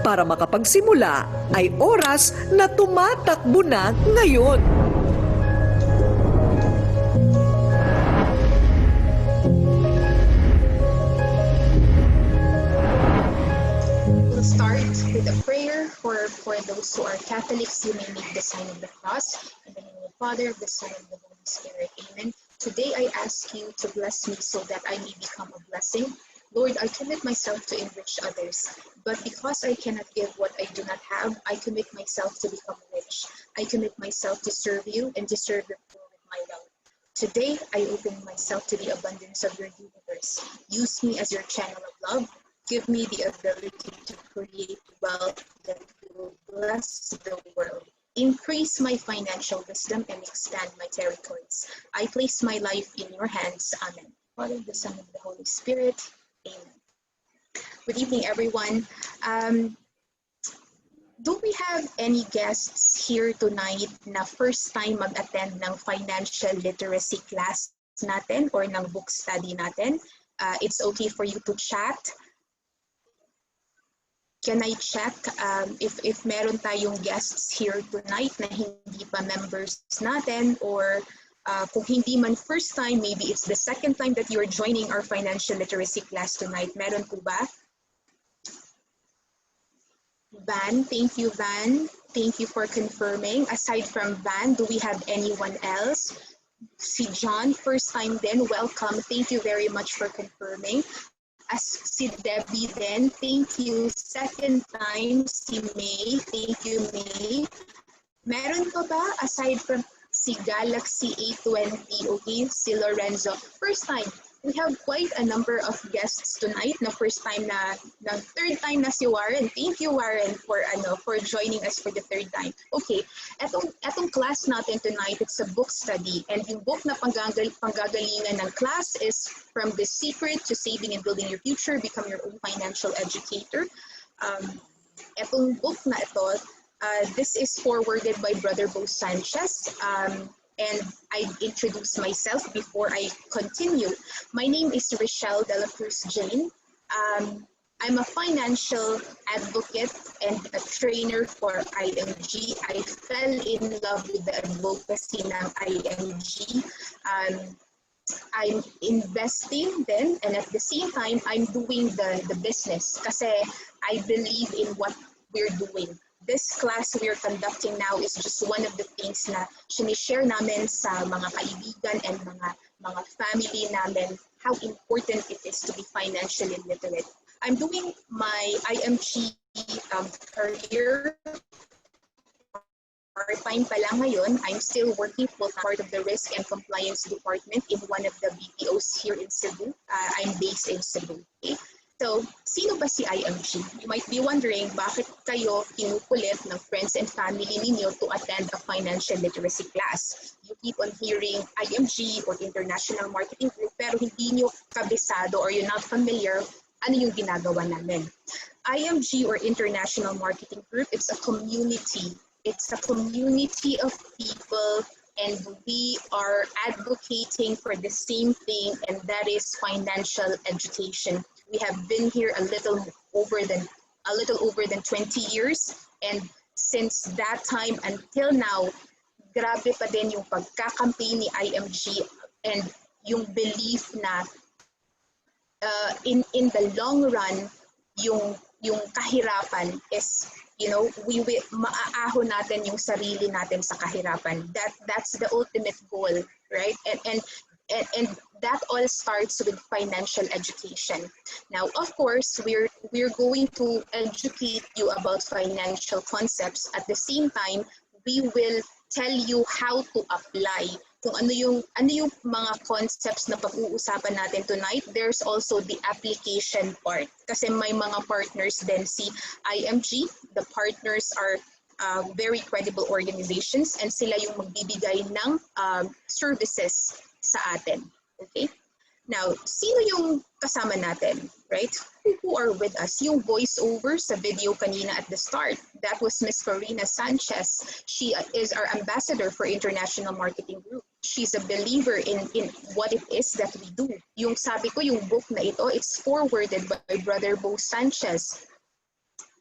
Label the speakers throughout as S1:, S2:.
S1: Para makapagsimula ay oras na tumatakbo na ngayon.
S2: We'll start with a prayer for those who are Catholics. You may make the sign of the cross. In the name of the Father, of the Son, and of the Holy Spirit. Amen. Today I ask you to bless me so that I may become a blessing. Lord, I commit myself to enrich others, but because I cannot give what I do not have, I commit myself to become rich. I commit myself to serve you and to serve the poor with my wealth. Today, I open myself to the abundance of your universe. Use me as your channel of love. Give me the ability to create wealth that will bless the world. Increase my financial wisdom and expand my territories. I place my life in your hands. Amen. Father, the Son, and the Holy Spirit. Amen. Good evening, everyone. Do we have any guests here tonight na first time mag-attend ng financial literacy class natin or ng book study natin? It's okay for you to chat. Can I check if meron tayong guests here tonight na hindi pa members natin, or kung hindi man first time, maybe it's the second time that you're joining our financial literacy class tonight. Meron po ba? Van, thank you, Van. Thank you for confirming. Aside from Van, do we have anyone else? Si John, first time then, welcome. Thank you very much for confirming. As si Debbie then, thank you. Second time, si May, thank you, May. Meron pa ba aside from si Galaxy A20, okay, si Lorenzo? First time. We have quite a number of guests tonight. Na first time na third time na si Warren. Thank you, Warren, for joining us for the third time. Okay, etong class natin tonight, it's a book study, and yung book na panggagalingan ng class is From the Secret to Saving and Building Your Future, Become Your Own Financial Educator. Etong book na ito, this is forwarded by Brother Bo Sanchez. And I introduce myself before I continue. My name is Richelle de la Cruz Jain. I'm a financial advocate and a trainer for IMG. I fell in love with the advocacy ng IMG. I'm investing then, and at the same time, I'm doing the business kasi I believe in what we're doing. This class we are conducting now is just one of the things na sinishare namin sa mga kaibigan and mga family namin, how important it is to be financially literate. I'm doing my IMG career part-time pa lang ngayon. I'm still working full part of the risk and compliance department in one of the BPOs here in Cebu. I'm based in Cebu. Okay? So, sino ba si IMG? You might be wondering, bakit kayo kinukulit ng friends and family ninyo to attend a financial literacy class? You keep on hearing IMG or International Marketing Group, pero hindi nyo kabisado or you're not familiar ano yung ginagawa namin. IMG or International Marketing Group, it's a community. It's a community of people, and we are advocating for the same thing, and that is financial education. We have been here a little over than 20 years, and since that time until now, grabe pa din yung pagkakampaign ni IMG and yung belief na in the long run, yung kahirapan is, maaahon natin yung sarili natin sa kahirapan. That's the ultimate goal, right? And that all starts with financial education. Now, of course, we're going to educate you about financial concepts. At the same time, we will tell you how to apply. Kung ano yung mga concepts na pag-uusapan natin tonight. There's also the application part. Kasi may mga partners din si IMG. The partners are very credible organizations, and sila yung magbibigay ng services sa atin. Okay? Now, sino yung kasama natin, right? Who are with us? Yung voiceover sa video kanina at the start, that was Miss Corina Sanchez. She is our ambassador for International Marketing Group. She's a believer in what it is that we do. Yung sabi ko, yung book na ito, it's forwarded by Brother Bo Sanchez.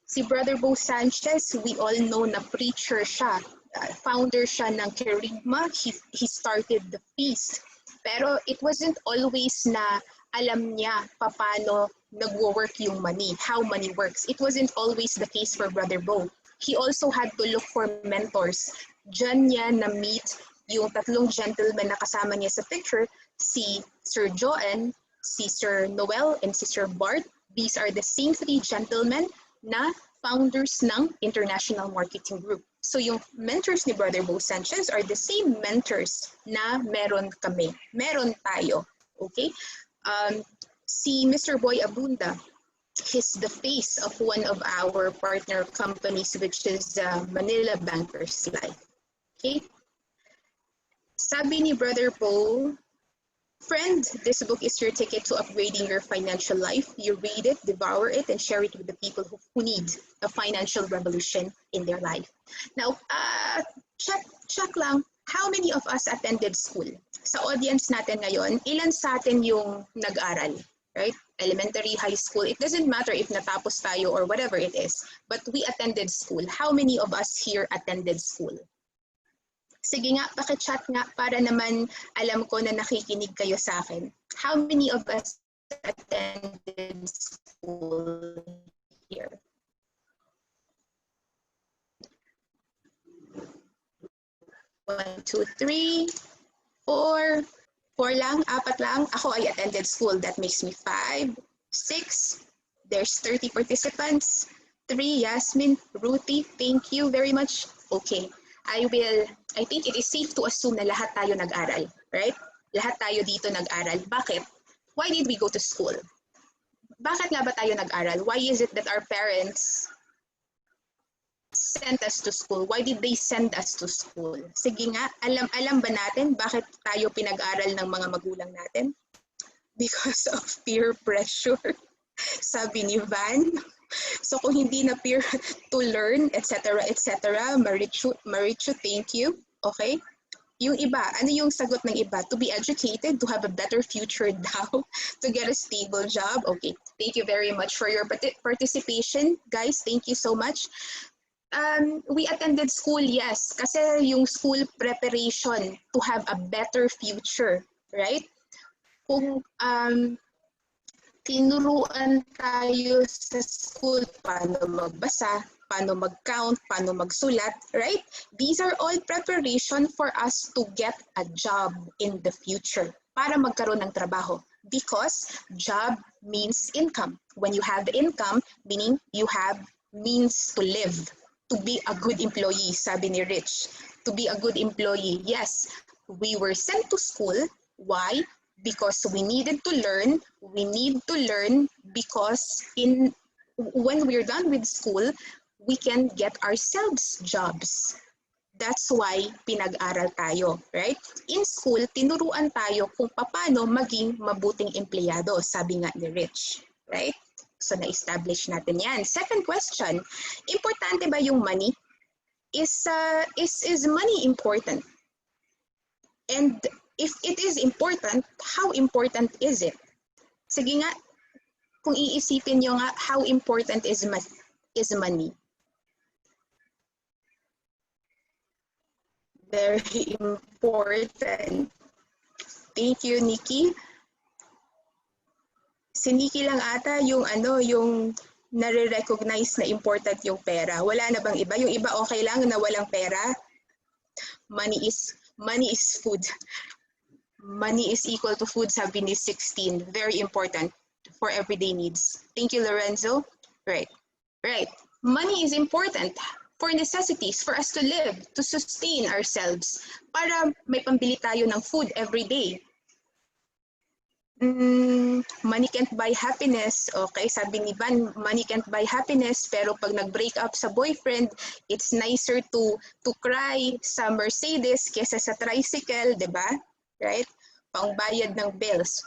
S2: Si Brother Bo Sanchez, we all know na preacher siya. Founder siya ng Kerigma. He started the feast. Pero it wasn't always na alam niya paano nagwo-work yung money, how money works. It wasn't always the case for Brother Bo. He also had to look for mentors. Diyan niya na-meet yung tatlong gentlemen na kasama niya sa picture, si Sir Joan, si Sir Noel, and si Sir Bart. These are the same three gentlemen na founders ng International Marketing Group. So yung mentors ni Brother Bo Sanchez are the same mentors na meron kami. Meron tayo. Okay? Si Mr. Boy Abunda, he's the face of one of our partner companies, which is Manila Bankers Life. Okay? Sabi ni Brother Bo, friend, this book is your ticket to upgrading your financial life. You read it, devour it, and share it with the people who need a financial revolution in their life. Now, check lang, how many of us attended school? Sa audience natin ngayon, ilan sa atin yung nag-aral? Right? Elementary, high school, it doesn't matter if natapos tayo or whatever it is, but we attended school. How many of us here attended school? Sige nga, paki-chat nga para naman alam ko na nakikinig kayo sa akin. How many of us attended school here? One, two, three, four. Four lang, apat lang. Ako, I attended school. That makes me 5, 6. There's 30 participants. 3, Yasmin, Ruthie, thank you very much. Okay. I think it is safe to assume na lahat tayo nag-aral, right? Lahat tayo dito nag-aral. Bakit? Why did we go to school? Bakit nga ba tayo nag-aral? Why is it that our parents sent us to school? Why did they send us to school? Sige nga, alam ba natin bakit tayo pinag-aral ng mga magulang natin? Because of peer pressure, sabi ni Van. So kung hindi na peer to learn, etc., Marichu, thank you. Okay? Yung iba, ano yung sagot ng iba? To be educated, to have a better future now, to get a stable job. Okay, thank you very much for your participation. Guys, thank you so much. We attended school, yes, kasi yung school preparation to have a better future, right? Kung tinuruan tayo sa school paano magbasa, paano mag-count, paano magsulat, right? These are all preparation for us to get a job in the future, para magkaroon ng trabaho. Because job means income. When you have income, meaning you have means to live. To be a good employee, sabi ni Rich. To be a good employee, yes, we were sent to school. Why? Because we needed to learn. We need to learn because when we're done with school, we can get ourselves jobs. That's why pinag-aral tayo, right? In school, tinuruan tayo kung paano maging mabuting empleyado, sabi nga ni Rich, right? So na-establish natin yan. Second question, importante ba yung money? Is money important? And if it is important, how important is it? Sige nga, kung iisipin nyo nga, how important is money? Very important. Thank you, Nikki. Si Nikki lang ata yung nare-recognize na important yung pera. Wala na bang iba? Yung iba okay lang na walang pera? Money is food. Money is equal to food, sabi ni 16. Very important for everyday needs. Thank you, Lorenzo. Right. Money is important for necessities, for us to live, to sustain ourselves, para may pambili tayo ng food every day. Money can't buy happiness. Okay, sabi ni Van, money can't buy happiness, pero pag nag-break up sa boyfriend, it's nicer to cry sa Mercedes kesa sa tricycle, 'di ba? Right? Pangbayad ng bills.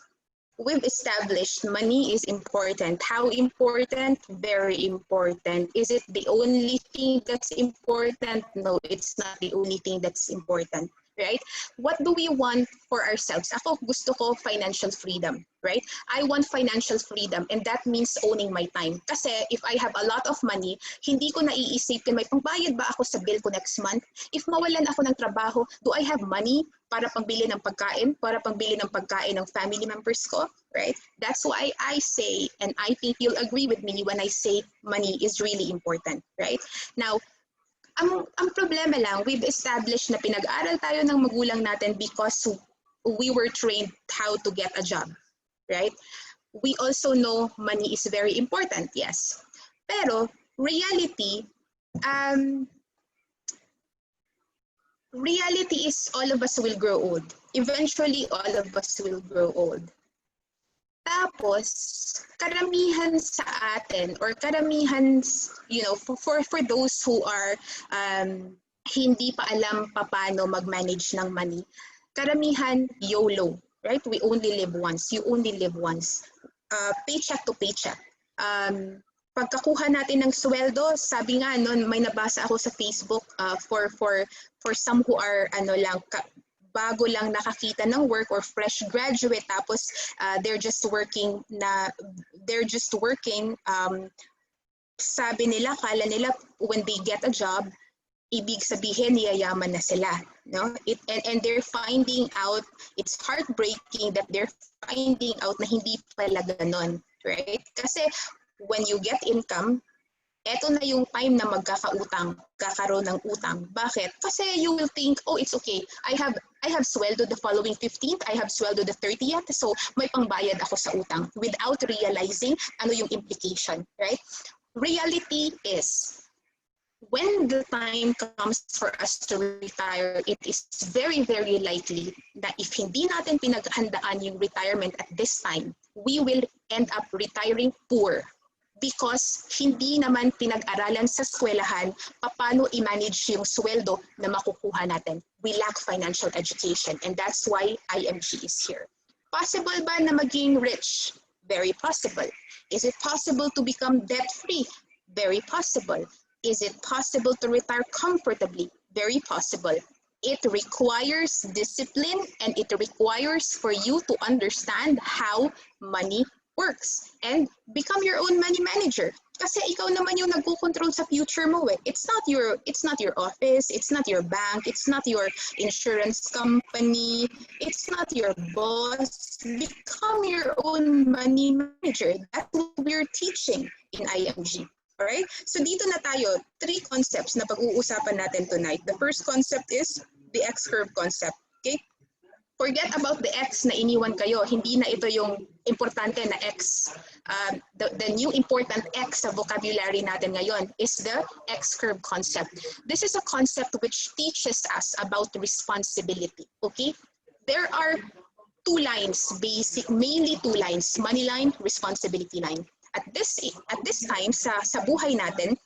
S2: We've established money is important. How important? Very important. Is it the only thing that's important? No, it's not the only thing that's important. right? What do we want for ourselves? Ako, gusto ko financial freedom, right? I want financial freedom, and that means owning my time. Kasi if I have a lot of money, hindi ko naiisipin, may pangbayad ba ako sa bill ko next month? If mawalan ako ng trabaho, do I have money para pangbili ng pagkain, para pangbili ng pagkain ng family members ko, right? That's why I say, and I think you'll agree with me when I say money is really important, right? Now, ang problema lang, we've established na pinag-aral tayo ng magulang natin because we were trained how to get a job, right? We also know money is very important, yes. Pero reality, reality is all of us will grow old. Eventually, all of us will grow old. Tapos, karamihan sa atin, or karamihan, you know, for those who are hindi pa alam paano mag-manage ng money, karamihan YOLO, right? We only live once. You only live once. Paycheck to paycheck. Pagkakuha natin ng sweldo, sabi nga noon, may nabasa ako sa Facebook for some who are bago lang nakakita ng work or fresh graduate, tapos they're just working, sabi nila, kala nila when they get a job, ibig sabihin yayaman na sila, no? And they're finding out, it's heartbreaking that they're finding out na hindi pala ganon, right? Kasi when you get income, eto na yung time na kakaroon ng utang. Bakit? Kasi you will think, oh, it's okay. I have sweldo the following 15th, I have sweldo the 30th, so may pangbayad ako sa utang without realizing ano yung implication, right? Reality is, when the time comes for us to retire, it is very, very likely that if hindi natin pinaghandaan yung retirement at this time, we will end up retiring poor. Because hindi naman pinag-aralan sa eskwelahan paano i-manage yung sweldo na makukuha natin. We lack financial education, and that's why IMG is here. Possible ba na maging rich? Very possible. Is it possible to become debt-free? Very possible. Is it possible to retire comfortably? Very possible. It requires discipline, and it requires for you to understand how money works and become your own money manager. Kasi ikaw naman yung nagko-control sa future mo eh. It's not your office, it's not your bank, it's not your insurance company, it's not your boss. Become your own money manager. That's what we're teaching in IMG. Alright? So dito na tayo, 3 concepts na pag-uusapan natin tonight. The first concept is the X-curve concept. Okay? Forget about the X na iniwan kayo. Hindi na ito yung importante na X. The new important X sa vocabulary natin ngayon is the X-curve concept. This is a concept which teaches us about responsibility. Okay? There are 2 lines, mainly 2 lines, money line, responsibility line. At this time sa buhay natin,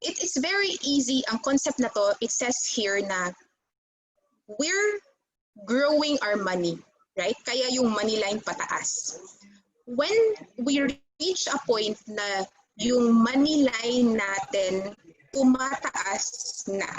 S2: it is very easy. Ang concept na to, it says here na we're growing our money, right? Kaya yung money line pataas. When we reach a point na yung money line natin tumataas na,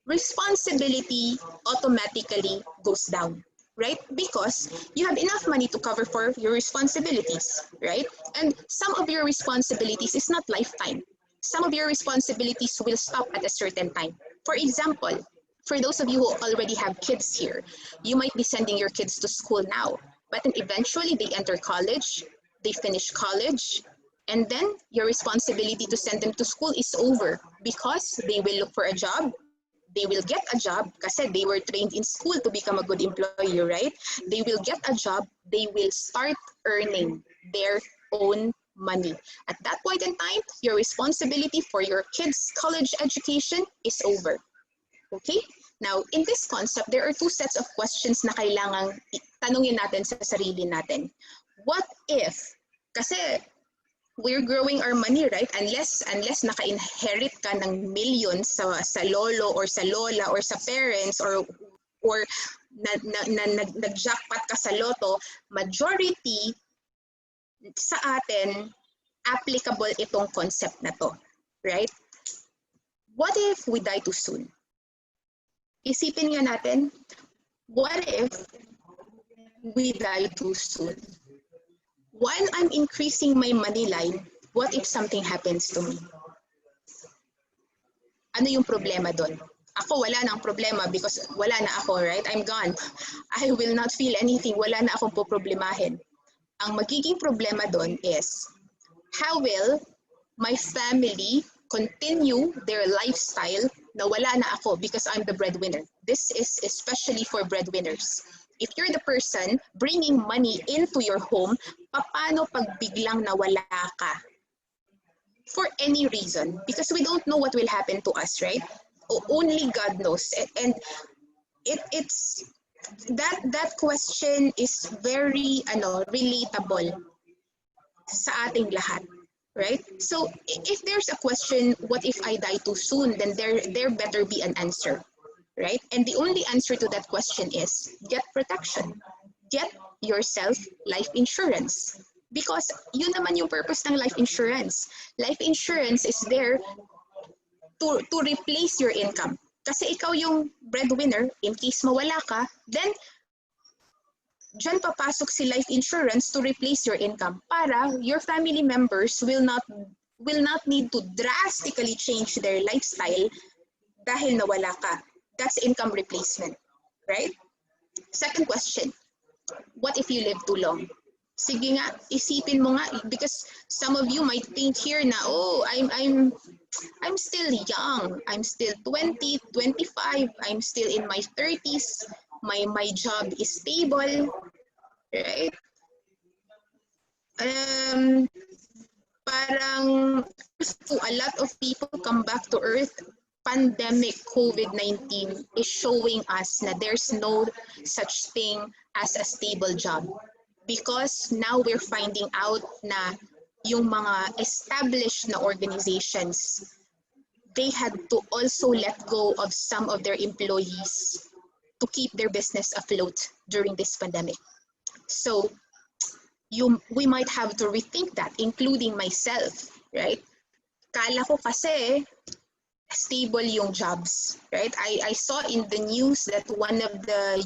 S2: responsibility automatically goes down, right? Because you have enough money to cover for your responsibilities, right? And some of your responsibilities is not lifetime. Some of your responsibilities will stop at a certain time. For example, for those of you who already have kids here, you might be sending your kids to school now, but then eventually they enter college, they finish college, and then your responsibility to send them to school is over because they will look for a job, they will get a job kasi they were trained in school to become a good employee, right? They will get a job, they will start earning their own money. At that point in time, your responsibility for your kids' college education is over. Okay? Now, in this concept, there are 2 sets of questions na kailangang tanungin natin sa sarili natin. What if, kasi we're growing our money, right? Unless naka-inherit ka ng millions sa lolo or sa lola or sa parents or nag-jackpot ka sa loto, majority sa atin, applicable itong concept na to, right? What if we die too soon? Isipin nga natin, what if we die too soon? While I'm increasing my money line, what if something happens to me? Ano yung problema doon? Ako, wala nang problema because wala na ako, right? I'm gone. I will not feel anything. Wala na akong poproblemahin. Ang magiging problema doon is, how will my family continue their lifestyle na wala na ako because I'm the breadwinner? This is especially for breadwinners. If you're the person bringing money into your home, paano pag biglang nawala ka? For any reason, because we don't know what will happen to us, right? Only God knows. And it's that question is very relatable sa ating lahat, right? So if there's a question, what if I die too soon, then there better be an answer, right? And the only answer to that question is get protection. Get yourself life insurance. Because yun naman yung purpose ng life insurance. Life insurance is there to replace your income. Kasi ikaw yung breadwinner, in case mawala ka, then dyan papasok si life insurance to replace your income para your family members will not need to drastically change their lifestyle dahil nawala ka. That's income replacement, right? Second question, what if you live too long? Sige nga, isipin mo nga, because some of you might think here na, oh, I'm still young. I'm still 20, 25. I'm still in my 30s. My job is stable, right? Parang a lot of people come back to earth. Pandemic COVID-19 is showing us na there's no such thing as a stable job. Because now we're finding out na yung mga established na organizations, they had to also let go of some of their employees to keep their business afloat during this pandemic. So we might have to rethink that, including myself, right? Kala ko kasi stable yung jobs, right? I saw in the news that one of the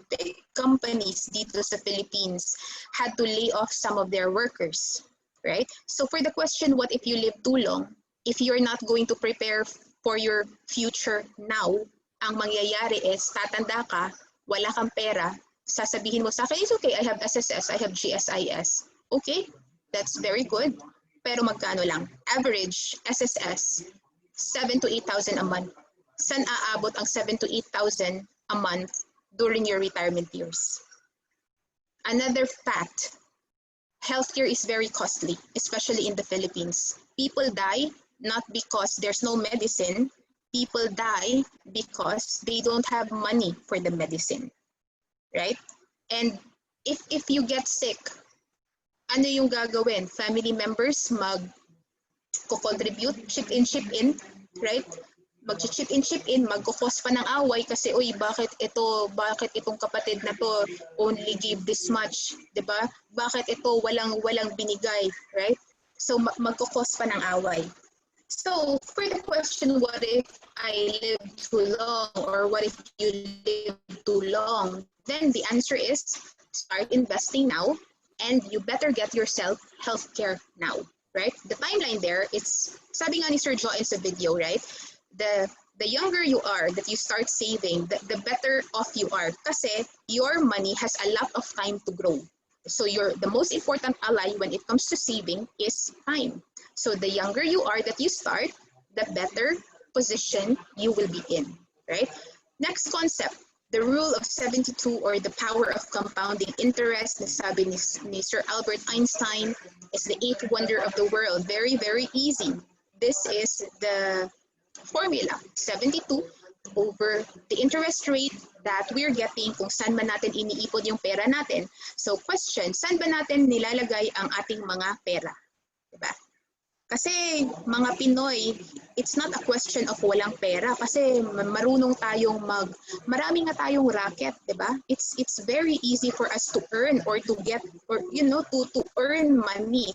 S2: big companies dito sa Philippines had to lay off some of their workers, right? So for the question, what if you live too long? If you're not going to prepare for your future now, ang mangyayari is tatanda ka, wala kang pera, sasabihin mo sa akin, it's okay, I have SSS, I have GSIS. Okay, that's very good. Pero magkano lang? Average SSS, 7,000 to 8,000 a month. Saan aabot ang 7,000 to 8,000 a month during your retirement years? Another fact, healthcare is very costly, especially in the Philippines. People die not because there's no medicine. People die because they don't have money for the medicine, right? And if you get sick, ano yung gagawin? Family members mag-contribute, chip in, right? Mag-chip in, mag-cause pa ng away kasi, uy, bakit itong kapatid na to only give this much, diba? Bakit ito walang binigay, right? So mag-cause pa ng away. So for the question, what if I live too long, or what if you live too long? Then the answer is start investing now. And you better get yourself healthcare now, right? The timeline there, it's, sabi nga ni Sir Jo in sa video, right? The younger you are that you start saving, the better off you are. Kasi your money has a lot of time to grow. So the most important ally when it comes to saving is time. So the younger you are that you start, the better position you will be in, right? Next concept, the rule of 72, or the power of compounding interest, na sabi ni Sir Albert Einstein, is the eighth wonder of the world. Very, very easy. This is the formula, 72 over the interest rate that we're getting kung saan man natin iniipon yung pera natin. So question, saan ba natin nilalagay ang ating mga pera? Diba? Kasi mga Pinoy, it's not a question of walang pera kasi marunong tayong marami nga tayong racket, 'di ba? It's very easy for us to earn or to get, or to earn money.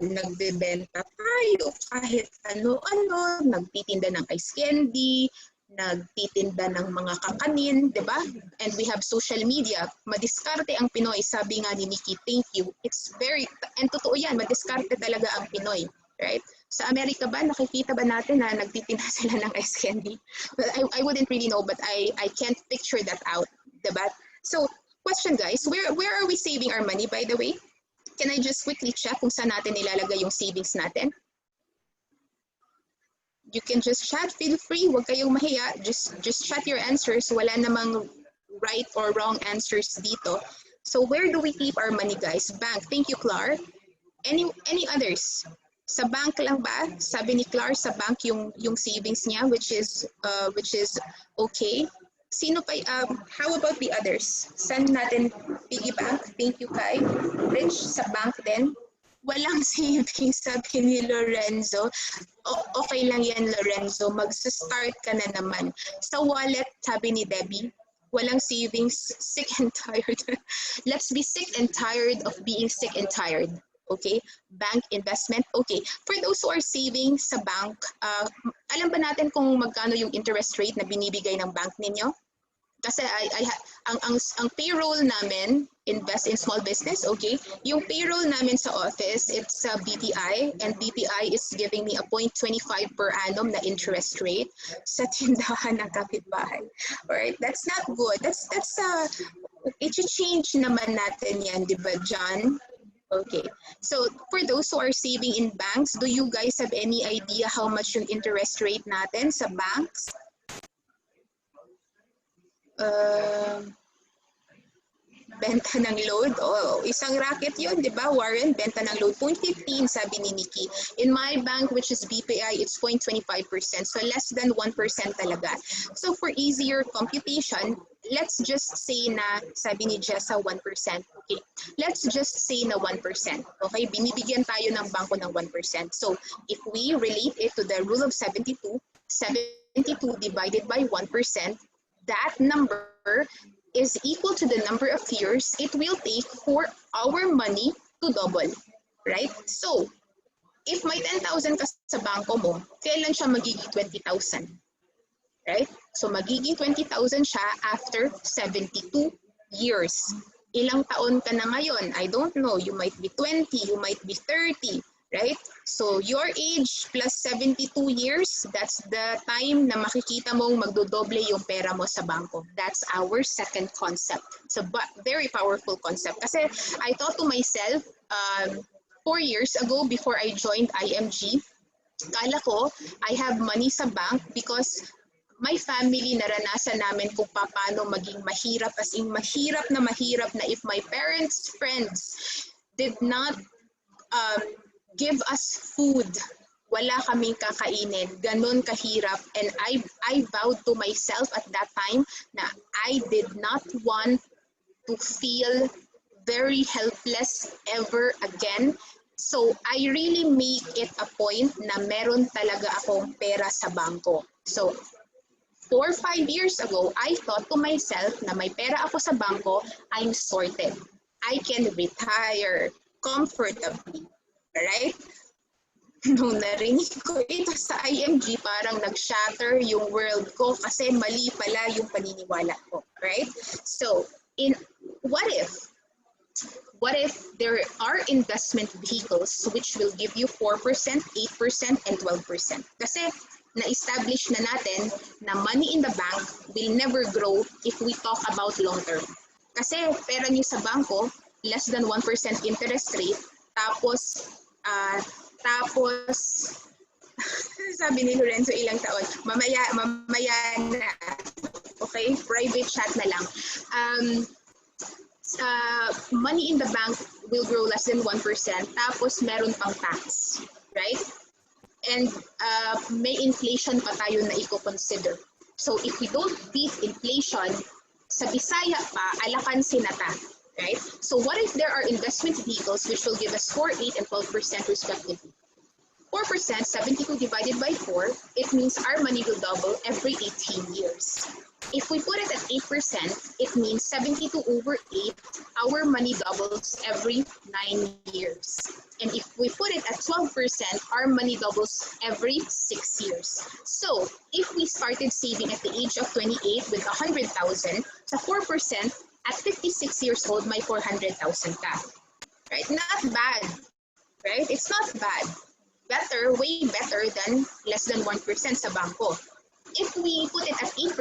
S2: Nagbebenta tayo kahit ano-ano, nagtitinda ng ice candy, nagtitinda ng mga kakanin, di ba? And we have social media. Madiskarte ang Pinoy, sabi nga ni Nikki, thank you. It's very, and totoo yan, madiskarte talaga ang Pinoy, right? Sa Amerika ba, nakikita ba natin na nagtitinda sila ng ice candy? Well, I wouldn't really know, but I can't picture that out, di ba? So, question guys, where are we saving our money, by the way? Can I just quickly check kung saan natin nilalagay yung savings natin? You can just chat, feel free, huwag kayong mahiya. Just chat your answers. Wala namang right or wrong answers dito. So where do we keep our money, guys? Bank. Thank you, Clar. Any others? Sa bank lang ba? Sabi ni Clar, sa bank yung savings niya, which is okay. Sino pa, how about the others? Saan natin piggy bank? Thank you, Kai. Rich, sa bank din. Walang savings, sabi ni Lorenzo. Okay lang yan, Lorenzo. Mag-start ka na naman. Sa wallet, sabi ni Debbie, walang savings, sick and tired. Let's be sick and tired of being sick and tired. Okay? Bank investment. Okay. For those who are saving sa bank, alam ba natin kung magkano yung interest rate na binibigay ng bank ninyo? Kasi ang payroll namin, invest in small business, okay? Yung payroll namin sa office, it's BPI, and BPI is giving me a 0.25 per annum na interest rate sa tindahan ng kapitbahay. Alright, that's not good. That's i-change naman natin yan, di ba, John? Okay, so for those who are saving in banks, do you guys have any idea how much yung interest rate natin sa banks? Benta ng load. Oh, isang racket yun, di ba, Warren? Benta ng load. 0.15, sabi ni Nikki. In my bank, which is BPI, it's 0.25%. So less than 1% talaga. So for easier computation, let's just say na, sabi ni Jessa, 1%. Okay. Let's just say na 1%. Okay. Binibigyan tayo ng bangko ng 1%. So if we relate it to the rule of 72, 72 divided by 1%, that number is equal to the number of years it will take for our money to double, right? So, if may 10,000 ka sa bangko mo, kailan siya magiging 20,000? Right? So, magiging 20,000 siya after 72 years. Ilang taon ka na ngayon? I don't know. You might be 20, you might be 30, right? So, your age plus 72 years, that's the time na makikita mong magdodoble yung pera mo sa bangko. That's our second concept. It's a very powerful concept. Kasi I thought to myself, 4 years ago before I joined IMG, kala ko I have money sa bank because my family naranasan namin kung paano maging mahirap, as in mahirap na if my parents' friends did not give us food, wala kaming kakainin, ganun kahirap. And I vowed to myself at that time na I did not want to feel very helpless ever again. So I really make it a point na meron talaga akong pera sa bangko. So 4 or 5 years ago, I thought to myself na may pera ako sa bangko, I'm sorted. I can retire comfortably. Right? Nung narinig ko ito sa IMG, parang nag-shatter yung world ko kasi mali pala yung paniniwala ko. Right? So, what if there are investment vehicles which will give you 4%, 8%, and 12%? Kasi na-establish na natin na money in the bank will never grow if we talk about long term. Kasi pera nyo sa bangko, less than 1% interest rate, tapos sabi ni Lorenzo ilang taon, mamaya na, okay, private chat na lang. Money in the bank will grow less than 1%, tapos meron pang tax, right? And may inflation pa tayo na i-consider. So if we don't beat inflation, sa Bisaya pa, alakan sinata. Right? So what if there are investment vehicles which will give us 4, 8, and 12% respectively? 4%, 72 divided by 4, it means our money will double every 18 years. If we put it at 8%, it means 72 over 8, our money doubles every 9 years. And if we put it at 12%, our money doubles every 6 years. So, if we started saving at the age of 28 with 100,000, sa 4%, at 56 years old, may 400,000 ka. Right? Not bad. Right? It's not bad. Better, way better than less than 1% sa bangko. If we put it at 8%,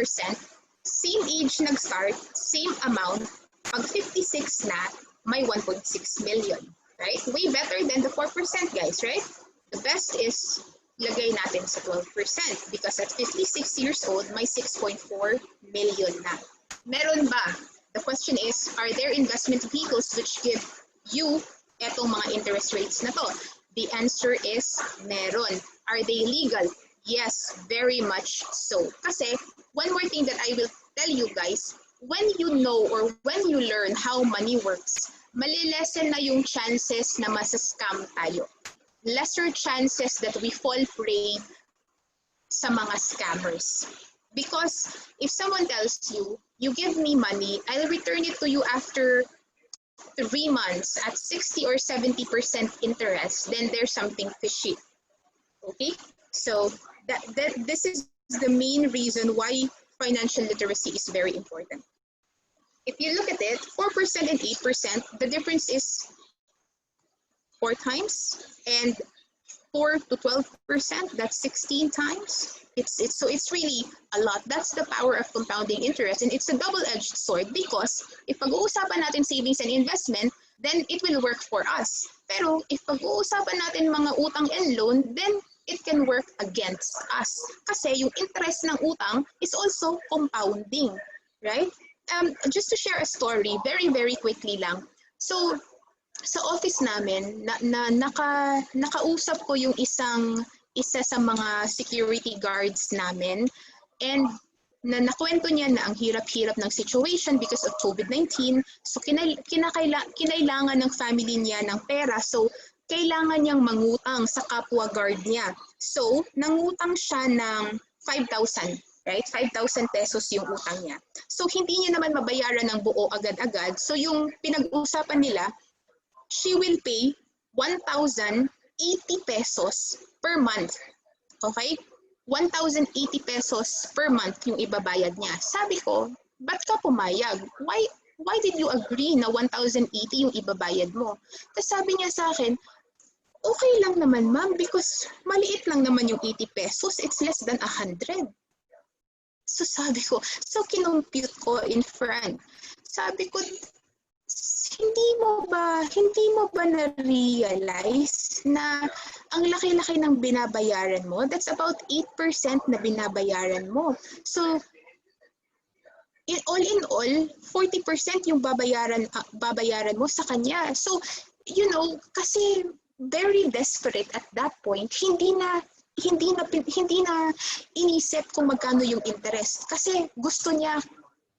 S2: same age nag-start, same amount, pag 56 na, may 1.6 million. Right? Way better than the 4%, guys, right? The best is lagay natin sa 12% because at 56 years old, may 6.4 million na. Meron ba? The question is, are there investment vehicles which give you etong mga interest rates na to? The answer is meron. Are they legal? Yes, very much so. Kasi, one more thing that I will tell you guys, when you know or when you learn how money works, malilesen na yung chances na masascam tayo. Lesser chances that we fall prey sa mga scammers. Because if someone tells you, you give me money, I'll return it to you after 3 months at 60 or 70% interest, then there's something fishy. Okay? So this is the main reason why financial literacy is very important. If you look at it, 4% and 8%, the difference is 4 times, and 4 to 12%, that's 16 times. So it's really a lot. That's the power of compounding interest, and it's a double-edged sword because if pag-uusapan natin savings and investment, then it will work for us. Pero if pag-uusapan natin mga utang and loan, then it can work against us. Kasi yung interest ng utang is also compounding, right? Just to share a story, very, very quickly lang. So, sa office namin, nakausap ko yung isa sa mga security guards namin, and nakwento niya na ang hirap-hirap ng situation because of COVID-19. So kinailangan ng family niya ng pera. So kailangan niyang mangutang sa kapwa guard niya. So nangutang siya ng 5,000, right? 5,000 pesos yung utang niya. So hindi niya naman mabayaran ng buo agad-agad. So yung pinag-usapan nila, she will pay 1,080 pesos per month. Okay? 1,080 pesos per month yung ibabayad niya. Sabi ko, ba't ka pumayag? Why did you agree na 1,080 yung ibabayad mo? Tapos sabi niya sa akin, okay lang naman ma'am because maliit lang naman yung 80 pesos. It's less than 100. So sabi ko, so kinumpute ko in front. Sabi ko, hindi mo ba na-realize na ang laki-laki ng binabayaran mo? That's about 8% na binabayaran mo. So, all in all, 40% yung babayaran mo sa kanya. So, you know, kasi very desperate at that point, hindi na inisip kung magkano yung interest. Kasi gusto niya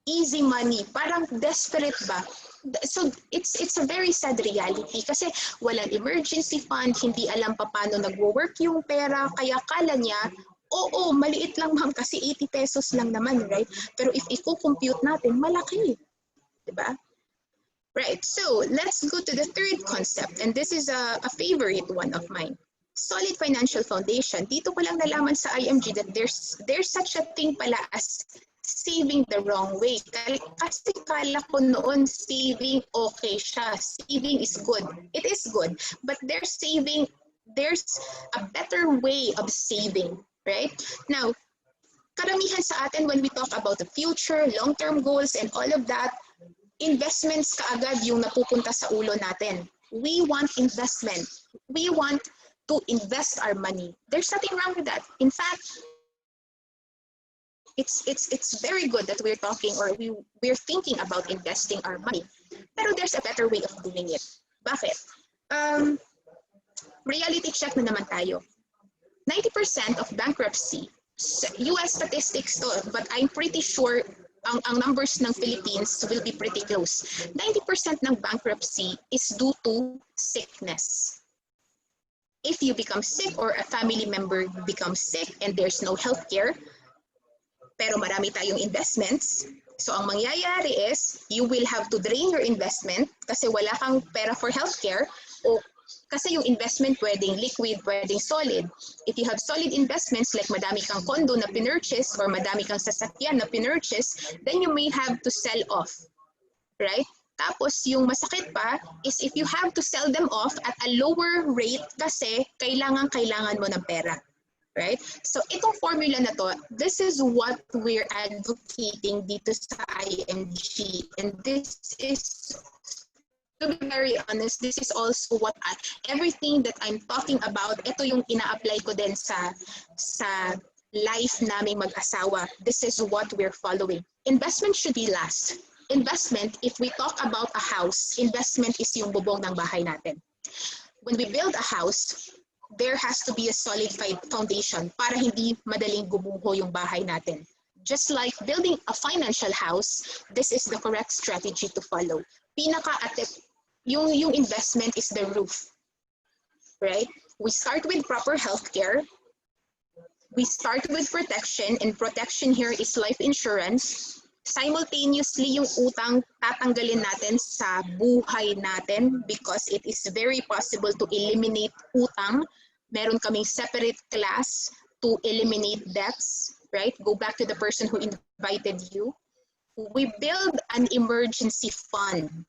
S2: easy money. Parang desperate ba? So it's a very sad reality kasi walang emergency fund, hindi alam pa paano nagwo-work yung pera, kaya kala niya, oo, maliit lang ma'am kasi 80 pesos lang naman, right? Pero if i-compute natin, malaki. Diba? Right, so let's go to the third concept, and this is a favorite one of mine. Solid financial foundation. Dito ko lang nalaman sa IMG that there's such a thing pala as saving the wrong way. Kasi kala ko noon saving okay siya. Saving is good. It is good. But there's a better way of saving, right? Now, karamihan sa atin when we talk about the future, long-term goals, and all of that, investments kaagad yung napupunta sa ulo natin. We want investment. We want to invest our money. There's nothing wrong with that. In fact, it's very good that we're talking or we're thinking about investing our money. Pero there's a better way of doing it. Bakit? Reality check na naman tayo. 90% of bankruptcy, US statistics to, but I'm pretty sure ang numbers ng Philippines will be pretty close. 90% ng bankruptcy is due to sickness. If you become sick or a family member becomes sick and there's no healthcare, pero marami tayong investments, so ang mangyayari is you will have to drain your investment kasi wala kang pera for healthcare o kasi yung investment pwedeng liquid, pwedeng solid. If you have solid investments like madami kang condo na pinurchase or madami kang sasakyan na pinurchase, then you may have to sell off, right? Tapos yung masakit pa is if you have to sell them off at a lower rate kasi kailangan mo ng pera. Right? So itong formula na to, this is what we're advocating dito sa IMG. And this is, to be very honest, this is also what everything that I'm talking about, ito yung ina-apply ko din sa life naming mag-asawa. This is what we're following. Investment should be last. Investment, if we talk about a house, investment is yung bubong ng bahay natin. When we build a house, there has to be a solid foundation para hindi madaling gumuho yung bahay natin. Just like building a financial house, this is the correct strategy to follow. Yung investment is the roof, right? We start with proper healthcare. We start with protection, and protection here is life insurance. Simultaneously, yung utang tatanggalin natin sa buhay natin because it is very possible to eliminate utang. Meron kaming separate class to eliminate debts, right? Go back to the person who invited you. We build an emergency fund,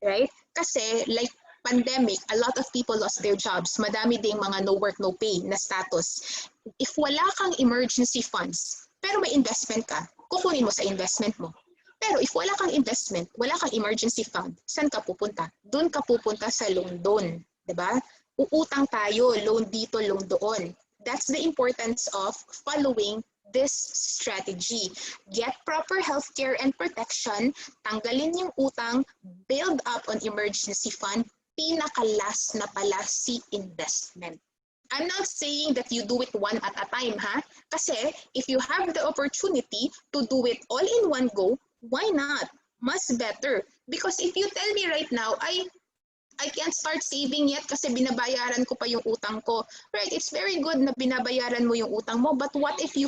S2: right? Kasi like pandemic, a lot of people lost their jobs. Madami ding mga no work, no pay na status. If wala kang emergency funds, pero may investment ka, kukunin mo sa investment mo. Pero if wala kang investment, wala kang emergency fund, saan ka pupunta? Doon ka pupunta sa loan doon, 'di ba? Uutang tayo, loan dito, loan doon. That's the importance of following this strategy. Get proper healthcare and protection, tanggalin yung utang, build up on emergency fund, pinaka-last na pala si investment. I'm not saying that you do it one at a time, ha? Kasi if you have the opportunity to do it all in one go, why not? Mas better. Because if you tell me right now, I can't start saving yet kasi binabayaran ko pa yung utang ko. Right, it's very good na binabayaran mo yung utang mo, but what if you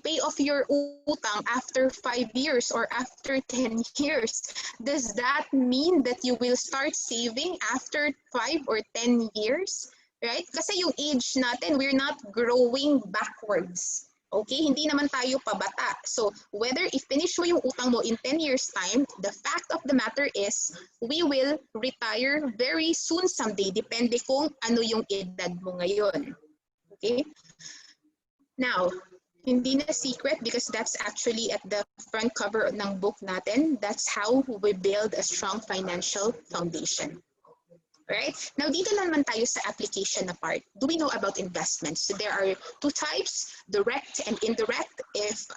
S2: pay off your utang after 5 years or after 10 years? Does that mean that you will start saving after 5 or 10 years? Right? Kasi yung age natin, we're not growing backwards. Okay, hindi naman tayo pabata. So, whether i-finish mo yung utang mo in 10 years time, the fact of the matter is, we will retire very soon someday, depende kung ano yung edad mo ngayon. Okay? Now, hindi na secret because that's actually at the front cover ng book natin. That's how we build a strong financial foundation. Right? Now, dito naman tayo sa application na part. Do we know about investments? So there are two types, direct and indirect. If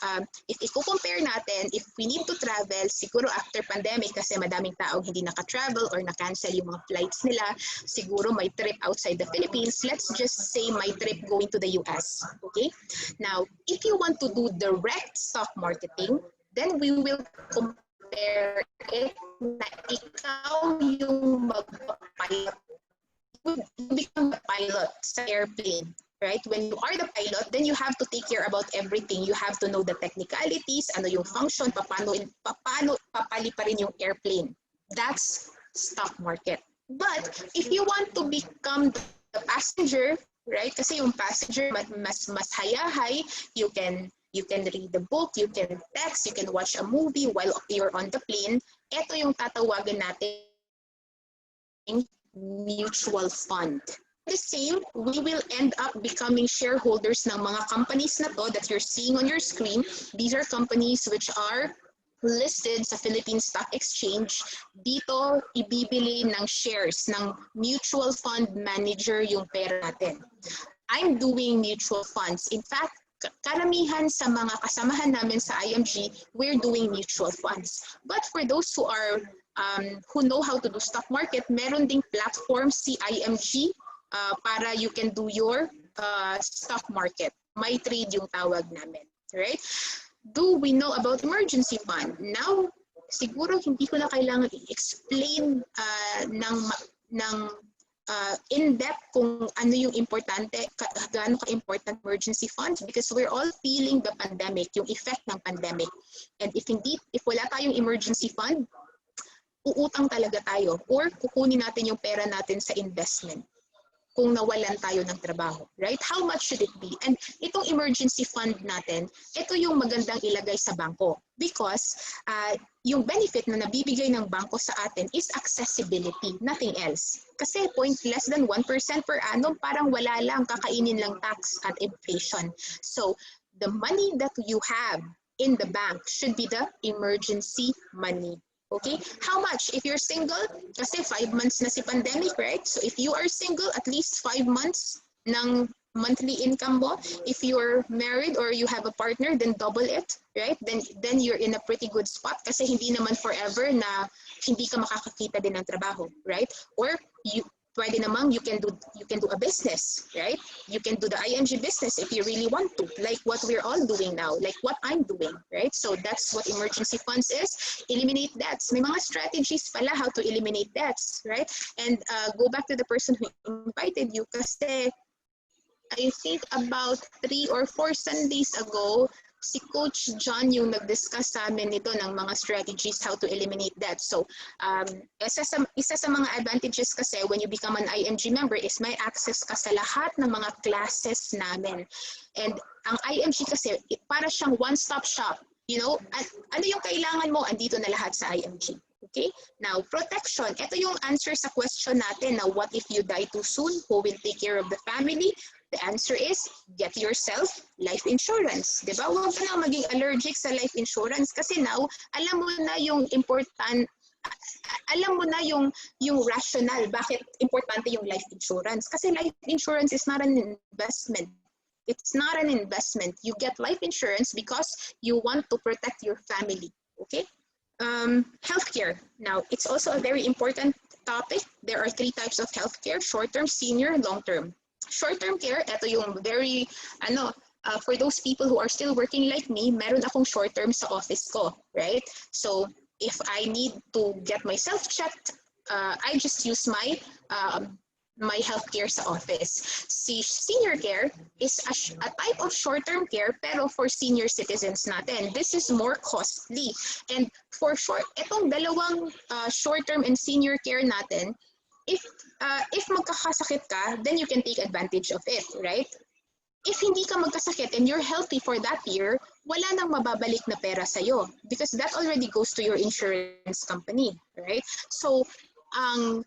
S2: i-compare natin, if we need to travel, siguro after pandemic kasi madaming tao hindi naka-travel or na-cancel yung mga flights nila, siguro may trip outside the Philippines. Let's just say my trip going to the US. Okay? Now, if you want to do direct stock marketing, then we will compare it na ikaw yung mag-pilot. You become a pilot sa airplane, right? When you are the pilot, then you have to take care about everything. You have to know the technicalities, ano yung function, paano papaliparin yung airplane. That's stock market. But if you want to become the passenger, right? Kasi yung passenger mas hayahay, you can read the book, you can text, you can watch a movie while you're on the plane. Ito yung tatawagan natin mutual fund. The same, we will end up becoming shareholders ng mga companies na to that you're seeing on your screen. These are companies which are listed sa Philippine Stock Exchange. Dito, ibibili ng shares ng mutual fund manager yung pera natin. I'm doing mutual funds. In fact, karamihan sa mga kasamahan namin sa IMG, we're doing mutual funds. But for those who are who know how to do stock market, meron ding platform si IMG para you can do your stock market. My trade yung tawag namin, right? Do we know about emergency fund? Now, siguro hindi ko na kailangan i-explain ng ng in-depth kung ano yung importante, gaano ka-important emergency funds, because we're all feeling the pandemic, yung effect ng pandemic. And if wala tayong emergency fund, uutang talaga tayo or kukunin natin yung pera natin sa investment kung nawalan tayo ng trabaho, right? How much should it be? And itong emergency fund natin, ito yung magandang ilagay sa bangko because yung benefit na nabibigay ng bangko sa atin is accessibility, nothing else. Kasi less than 1% per annum, parang wala lang, kakainin lang tax at inflation. So the money that you have in the bank should be the emergency money. Okay? How much? If you're single, kasi 5 months na si pandemic, right? So if you are single, at least 5 months ng monthly income mo. If you're married or you have a partner, then double it, right? Then you're in a pretty good spot kasi hindi naman forever na hindi ka makakakita din ng trabaho, right? Or pwede namang you can do a business, right? You can do the IMG business if you really want to, like what we're all doing now, like what I'm doing, right? So that's what emergency funds is. Eliminate debts. May mga strategies pala how to eliminate debts, right? And go back to the person who invited you kasi I think about 3 or 4 Sundays ago, si Coach John yung nag-discuss sa amin nito ng mga strategies how to eliminate that. So, isa sa mga advantages kasi when you become an IMG member is may access ka sa lahat ng mga classes namin. And ang IMG kasi, para siyang one-stop shop. You know, ano yung kailangan mo, andito na lahat sa IMG. Okay? Now, protection. Ito yung answer sa question natin na what if you die too soon? Who will take care of the family? The answer is, get yourself life insurance. Diba? Huwag ka na maging allergic sa life insurance kasi now, alam mo na yung rationale bakit importante yung life insurance. Kasi life insurance is not an investment. It's not an investment. You get life insurance because you want to protect your family. Okay? Healthcare. Now, it's also a very important topic. There are 3 types of healthcare: short-term, senior, long-term. Short-term care, ito yung very, for those people who are still working like me, meron akong short-term sa office ko, right? So, if I need to get myself checked, I just use my healthcare sa office. Si senior care is a type of short-term care pero for senior citizens natin. This is more costly. And for itong dalawang short-term and senior care natin, if magkakasakit ka, then you can take advantage of it, right? If hindi ka magkasakit and you're healthy for that year, wala nang mababalik na pera sa'yo because that already goes to your insurance company, right? So, ang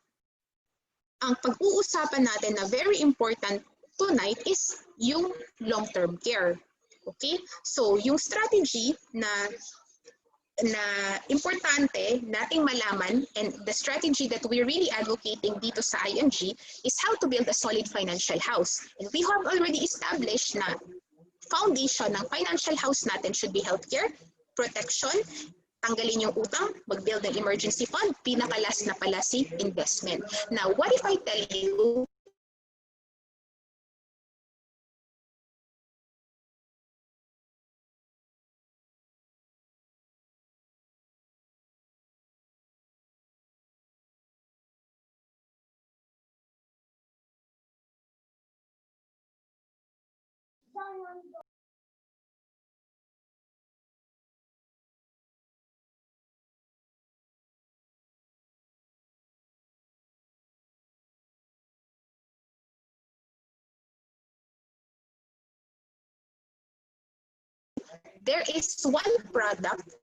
S2: pag-uusapan natin na very important tonight is yung long-term care. Okay? So, yung strategy na importante nating malaman and the strategy that we're really advocating dito sa IMG is how to build a solid financial house. And we have already established na foundation ng financial house natin should be healthcare, protection, tanggalin yung utang, mag-build ng emergency fund, pinaka-last na pala si investment. Now, what if I tell you there is one product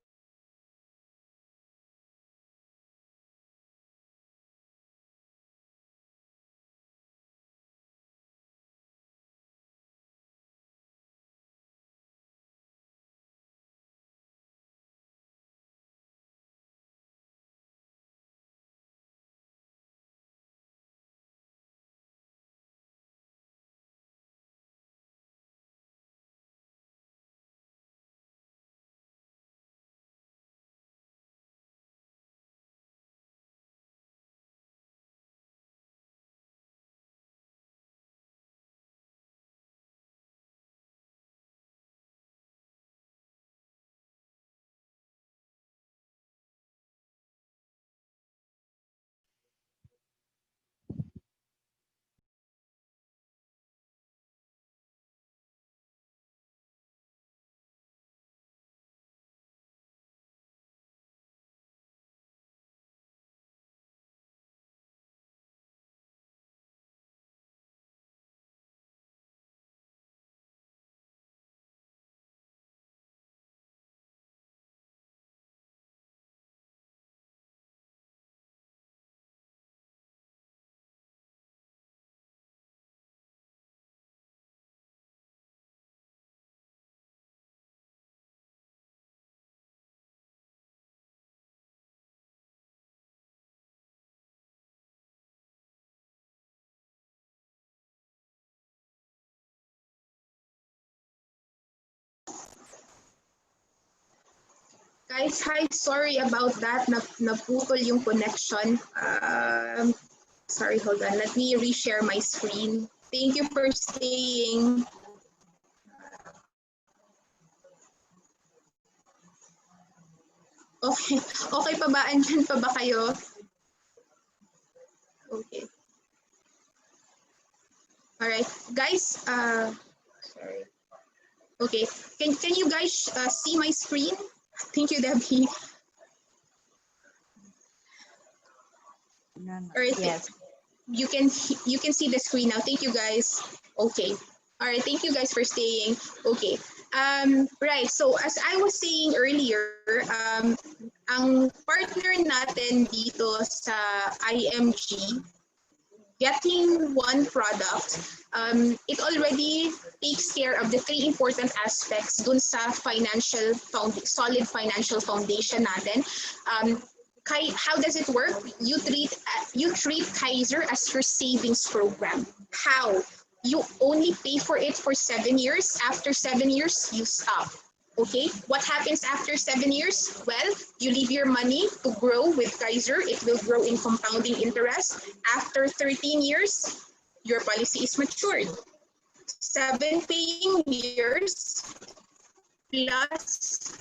S2: Guys, hi, sorry about that. Naputol yung connection. Sorry, hold on. Let me reshare my screen. Thank you for staying. Okay, okay pa ba? Andyan pa ba kayo? Okay. All right, guys. Sorry. Okay, can you guys see my screen? Thank you, Debbie. All right.
S3: Yes.
S2: You can see the screen now. Thank you, guys. Okay. All right. Thank you guys for staying. Okay. Right. So as I was saying earlier, ang partner natin dito sa IMG, getting one product, it already takes care of the three important aspects dun sa solid financial foundation natin. How does it work? You treat Kaiser as your savings program. How? You only pay for it for 7 years. After 7 years, you stop. Okay, what happens after 7 years? Well, you leave your money to grow with Kaiser. It will grow in compounding interest. After 13 years, your policy is matured. 7 paying years plus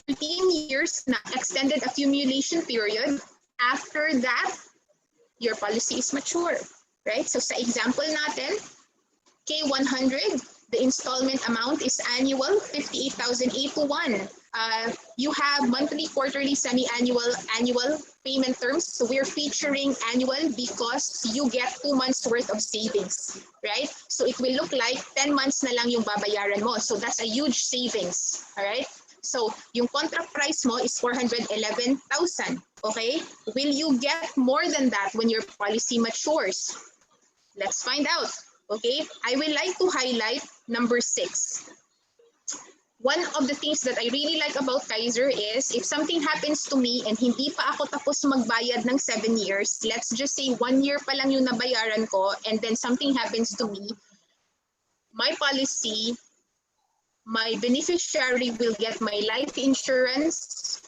S2: 13 years na extended accumulation period. After that, your policy is mature, right? So sa example natin, K100, the installment amount is annual, 58,821. You have monthly, quarterly, semi-annual, annual payment terms. So we're featuring annual because you get 2 months worth of savings, right? So it will look like 10 months na lang yung babayaran mo. So that's a huge savings, all right? So yung contract price mo is 411,000, okay? Will you get more than that when your policy matures? Let's find out. Okay, I will like to highlight number 6. One of the things that I really like about Kaiser is if something happens to me and hindi pa ako tapos magbayad ng 7 years, let's just say 1 year pa lang yung nabayaran ko and then something happens to me, my policy, my beneficiary will get my life insurance,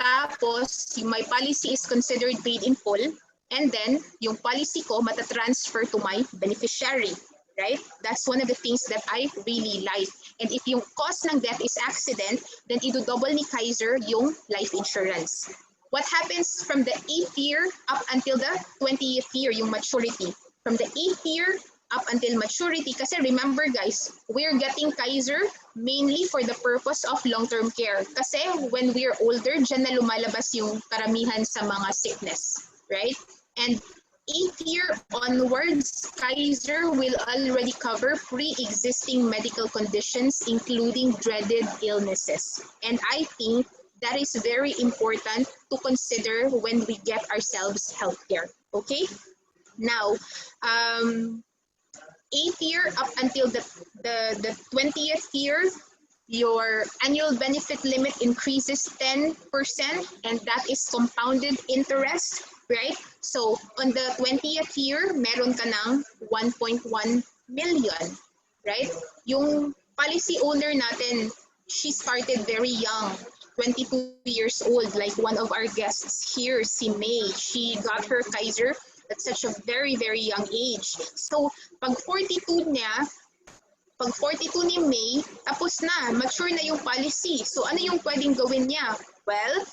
S2: tapos my policy is considered paid in full, and then yung policy ko matatransfer to my beneficiary, right? That's one of the things that I really like. And if yung cause ng death is accident, then ido-double ni Kaiser yung life insurance. What happens from the 8th year up until the 20th year, yung maturity? From the 8th year up until maturity, kasi remember guys, we're getting Kaiser mainly for the purpose of long-term care. Kasi when we're older, dyan na lumalabas yung karamihan sa mga sickness, right? And 8th year onwards, Kaiser will already cover pre-existing medical conditions, including dreaded illnesses. And I think that is very important to consider when we get ourselves healthcare, okay? Now, 8th year up until the 20th year, your annual benefit limit increases 10%, and that is compounded interest, right? So on the 20th year, meron ka ng 1.1 million, right? Yung policy owner natin, she started very young, 22 years old, like one of our guests here, si May. She got her Kaiser at such a very, very young age. So pag 42 niya, pag 42 ni May, tapos na, mature na yung policy. So ano yung pwedeng gawin niya? Well,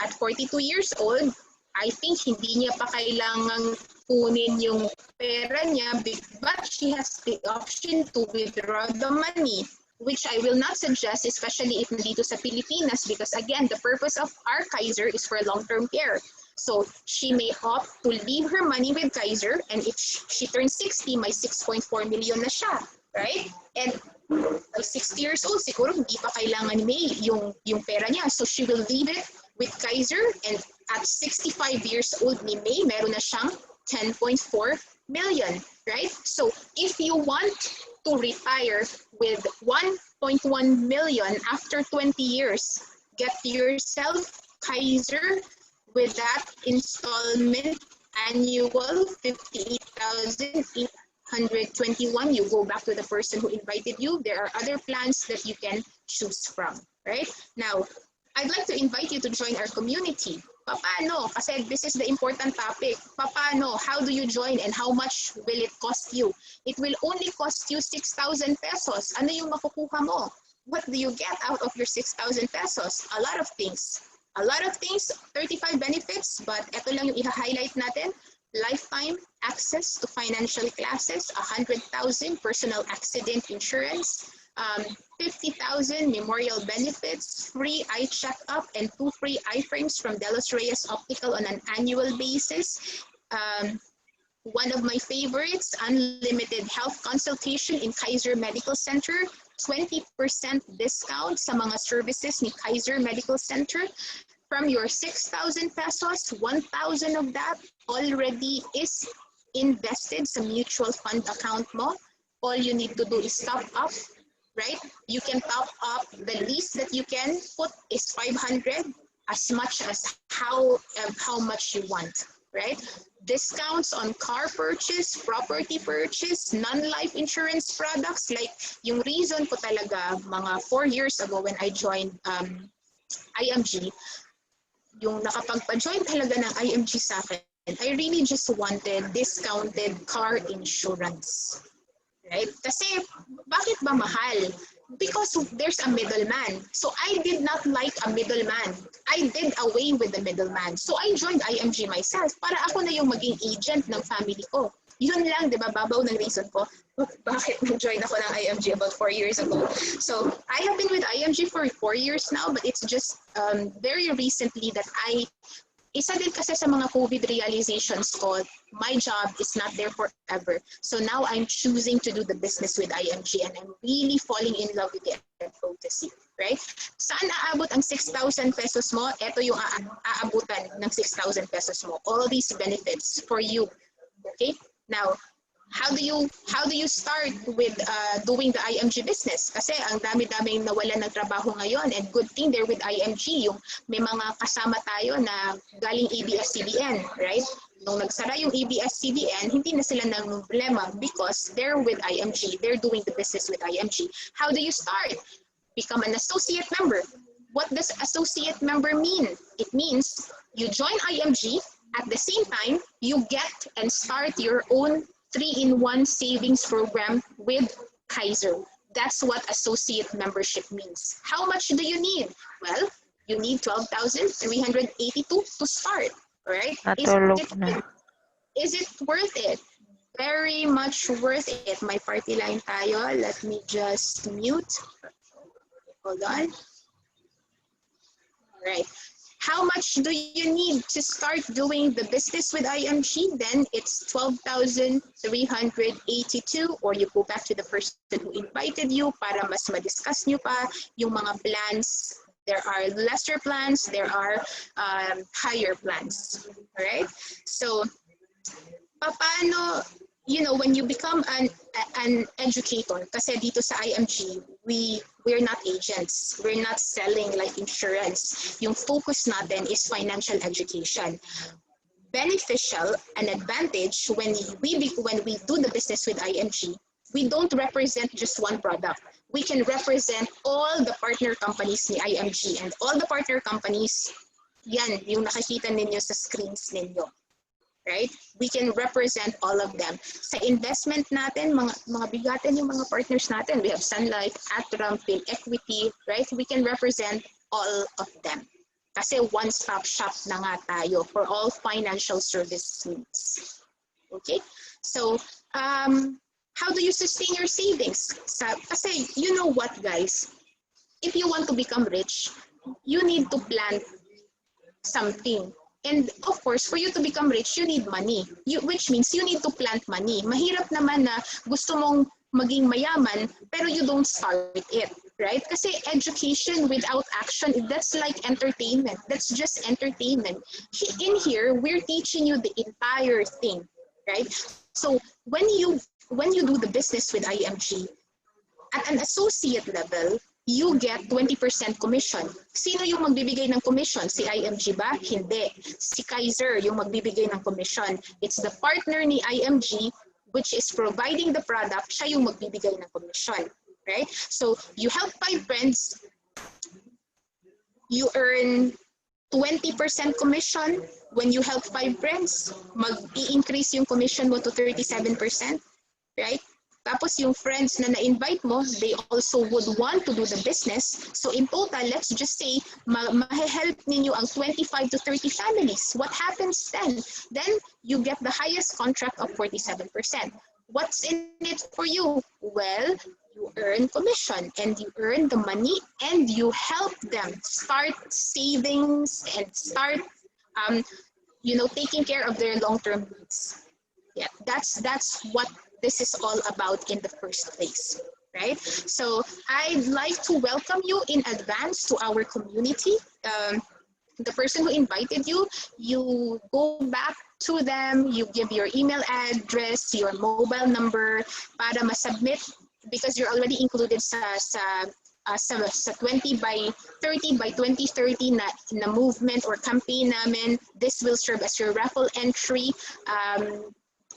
S2: at 42 years old, I think hindi niya pa kailangang kunin yung pera niya, but she has the option to withdraw the money, which I will not suggest, especially if nandito sa Pilipinas, because again, the purpose of our Kaiser is for long-term care. So she may opt to leave her money with Kaiser, and if she turns 60, may 6.4 million na siya, right? And 60 years old, siguro hindi pa kailangan ni May yung pera niya. So she will leave it with Kaiser, and at 65 years old ni May, meron na siyang 10.4 million, right? So if you want to retire with 1.1 million after 20 years, get yourself Kaiser with that installment annual 58,821. You go back to the person who invited you. There are other plans that you can choose from, right? Now, I'd like to invite you to join our community. Paano? Kasi this is the important topic. Paano? How do you join and how much will it cost you? It will only cost you 6,000 pesos. Ano yung makukuha mo? What do you get out of your 6,000 pesos? A lot of things. A lot of things, 35 benefits, but ito lang yung i-highlight natin. Lifetime access to financial classes, 100,000 personal accident insurance, 50,000 memorial benefits, free eye checkup, and 2 free eye frames from Delos Reyes Optical on an annual basis. One of my favorites, unlimited health consultation in Kaiser Medical Center, 20% discount sa mga services ni Kaiser Medical Center. From your 6,000 pesos, 1,000 of that already is invested sa mutual fund account mo. All you need to do is top up, right? You can top up, the least that you can put is 500, as much as how much you want, right? Discounts on car purchase, property purchase, non-life insurance products. Like yung reason ko talaga mga 4 years ago when I joined IMG, yung nakapagpa-join talaga ng IMG sa akin, I really just wanted discounted car insurance. Right? Kasi bakit ba mahal? Because there's a middleman. So I did not like a middleman. I did away with the middleman. So I joined IMG myself para ako na yung maging agent ng family ko. Yun lang, di ba, babaw ng reason ko bakit nag-join ako ng IMG about 4 years ago. So I have been with IMG for 4 years now, but it's just very recently that isa din kasi sa mga COVID realizations ko, my job is not there forever. So now I'm choosing to do the business with IMG and I'm really falling in love with the advocacy, right? Saan aabot ang 6,000 pesos mo? Ito yung aabutan ng 6,000 pesos mo. All these benefits for you, okay? Now, how do you start with doing the IMG business? Kasi ang dami-daming nawalan ng trabaho ngayon, and good thing there with IMG, yung may mga kasama tayo na galing ABS-CBN, right? Nung nagsara yung ABS-CBN, hindi na sila ng problema because they're with IMG. They're doing the business with IMG. How do you start? Become an associate member. What does associate member mean? It means you join IMG, at the same time, you get and start your own 3-in-1 savings program with Kaiser. That's what associate membership means. How much do you need? Well, you need 12,382 to start, right? Is it worth it? Very much worth it. My party line tayo. Let me just mute. Hold on. All right. How much do you need to start doing the business with IMG? Then it's 12,382, or you go back to the person who invited you para mas ma-discuss nyo pa yung mga plans. There are lesser plans, there are higher plans, all right? So, paano, when you become an educator, kasi dito sa IMG, we're not agents. We're not selling life insurance. Yung focus natin is financial education. Beneficial and advantage when we do the business with IMG, we don't represent just one product. We can represent all the partner companies ni IMG, and all the partner companies, yan, yung nakikita ninyo sa screens ninyo. Right? We can represent all of them. Sa investment natin, mga bigatin yung mga partners natin. We have Sun Life, Atram, Pin Equity, right? We can represent all of them. Kasi one-stop shop na nga tayo for all financial service needs. Okay? So, how do you sustain your savings? Kasi you know what, guys? If you want to become rich, you need to plan something. And of course, for you to become rich, you need money, which means you need to plant money. Mahirap naman na gusto mong maging mayaman, pero you don't start it, right? Kasi education without action, that's like entertainment. That's just entertainment. In here, we're teaching you the entire thing, right? So when you do the business with IMG, at an associate level, you get 20% commission. Sino yung magbibigay ng commission? Si IMG ba? Hindi. Si Kaiser yung magbibigay ng commission. It's the partner ni IMG which is providing the product, siya yung magbibigay ng commission. Right? So you help 5 friends, you earn 20% commission. When you help 5 friends, mag-i-increase yung commission mo to 37%, right? Tapos yung friends na na-invite mo, they also would want to do the business. So in total, let's just say, ma-help ninyo ang 25 to 30 families. What happens then? Then you get the highest contract of 47%. What's in it for you? Well, you earn commission and you earn the money and you help them start savings and start, taking care of their long-term needs. Yeah, that's what this is all about in the first place, right? So I'd like to welcome you in advance to our community. The person who invited you, you go back to them, you give your email address, your mobile number para masubmit because you're already included sa 20 by 30 by 2030 na movement or campaign namin. This will serve as your raffle entry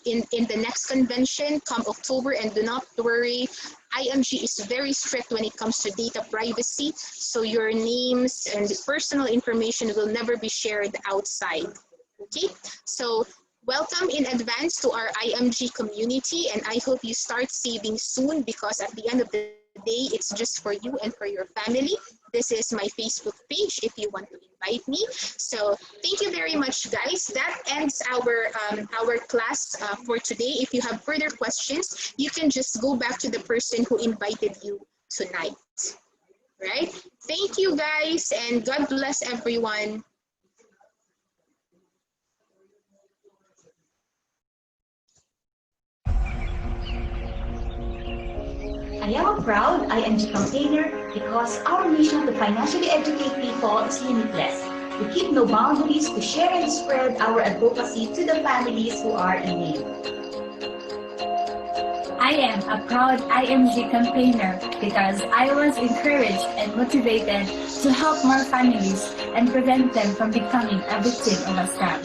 S2: in the next convention come October, and do not worry, IMG is very strict when it comes to data privacy, so your names and personal information will never be shared outside. Okay, so welcome in advance to our IMG community, and I hope you start saving soon because at the end of the day, it's just for you and for your family. This is my Facebook page if you want to invite me. So thank you very much, guys. That ends our class for today. If you have further questions, you can just go back to the person who invited you tonight. Right? Thank you, guys, and God bless everyone.
S3: I am a proud IMG campaigner because our mission to financially educate people is limitless. We keep no boundaries to share and spread our advocacy to the families who are in need.
S4: I am a proud IMG campaigner because I was encouraged and motivated to help more families and prevent them from becoming a victim of a scam.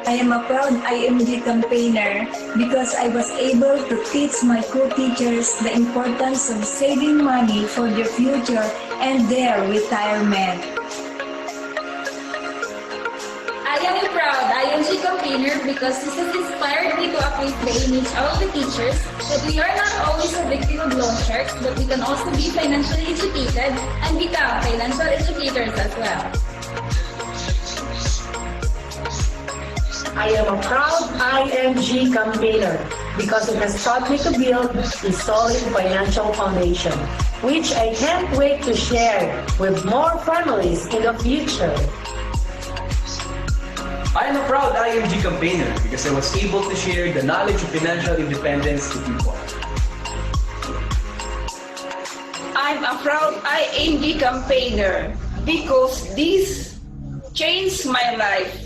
S5: I am a proud IMG campaigner because I was able to teach my co-teachers the importance of saving money for their future and their retirement.
S6: I am a proud IMG campaigner because this has inspired me to uplift the image of the teachers that we are not always a victim of loan sharks, but we can also be financially educated and become financial educators as well.
S7: I am a proud IMG campaigner because it has taught me to build a solid financial foundation, which I can't wait to share with more families in the future.
S8: I am a proud IMG campaigner because I was able to share the knowledge of financial independence to people.
S9: I'm a proud IMG campaigner because this changed my life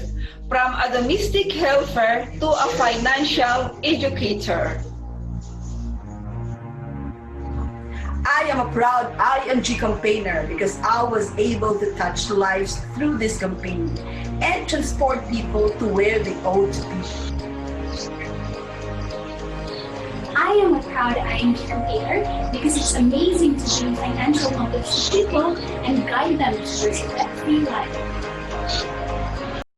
S9: from a domestic helper to a financial educator.
S10: I am a proud IMG campaigner because I was able to touch lives through this campaign and transport people to where they ought to be.
S11: I am a proud IMG campaigner because it's amazing to bring financial knowledge to people and guide them towards a debt-free life.